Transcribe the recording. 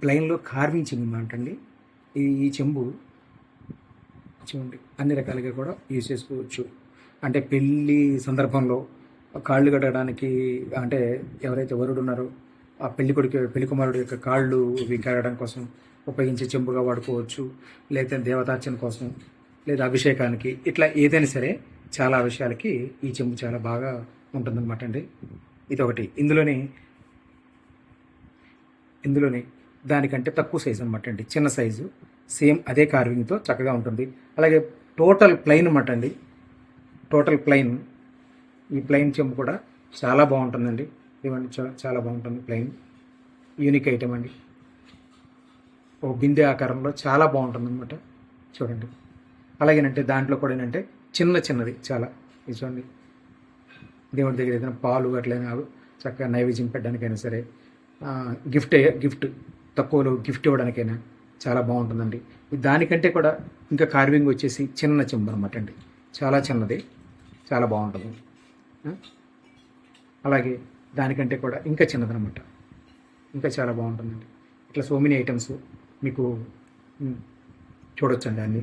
ప్లైన్లో carving చెంబు అనమాట అండి. ఈ చెంబు చూడండి అన్ని రకాలుగా కూడా యూజ్ చేసుకోవచ్చు. అంటే పెళ్ళి సందర్భంలో కాళ్ళు కడగడానికి, అంటే ఎవరైతే వరుడు ఉన్నారో ఆ పెళ్లి కుమారుడు యొక్క కాళ్ళు కడగడం కోసం ఉపయోగించే చెంబుగా వాడుకోవచ్చు. లేదా దేవతార్చన కోసం, లేదా అభిషేకానికి, ఇట్లా ఏదైనా సరే చాలా విషయాలకి ఈ చెంబు చాలా బాగా ఉంటుందన్నమాట అండి. ఇదొకటి. ఇందులోనే దానికంటే తక్కువ సైజు అనమాట అండి, చిన్న సైజు, సేమ్ అదే కార్వింగ్తో చక్కగా ఉంటుంది. అలాగే టోటల్ ప్లెయిన్ అనమాట అండి, టోటల్ ప్లెయిన్. ఈ ప్లెయిన్ చెంబు కూడా చాలా బాగుంటుందండి. ఇవన్నీ చాలా బాగుంటుంది. ప్లెయిన్ యూనిక్ ఐటమ్ అండి. ఓ బిందె ఆకారంలో చాలా బాగుంటుంది అనమాట. చూడండి. అలాగేనంటే దాంట్లో కూడా ఏంటంటే చిన్నది చాలా. ఇది చూడండి, దేవుడి దగ్గర ఏదైనా పాలు అట్లయినా చక్కగా నైవేద్యం పెట్టడానికైనా సరే, గిఫ్ట్ తక్కువలో గిఫ్ట్ ఇవ్వడానికైనా చాలా బాగుంటుందండి. దానికంటే కూడా ఇంకా కార్వింగ్ వచ్చేసి చిన్న చెంబు అనమాట అండి, చాలా చిన్నది, చాలా బాగుంటుంది. అలాగే దానికంటే కూడా ఇంకా చిన్నదనమాట, ఇంకా చాలా బాగుంటుందండి. ఇట్లా సో మెనీ ఐటమ్స్ మీకు చూడొచ్చండి అన్నీ.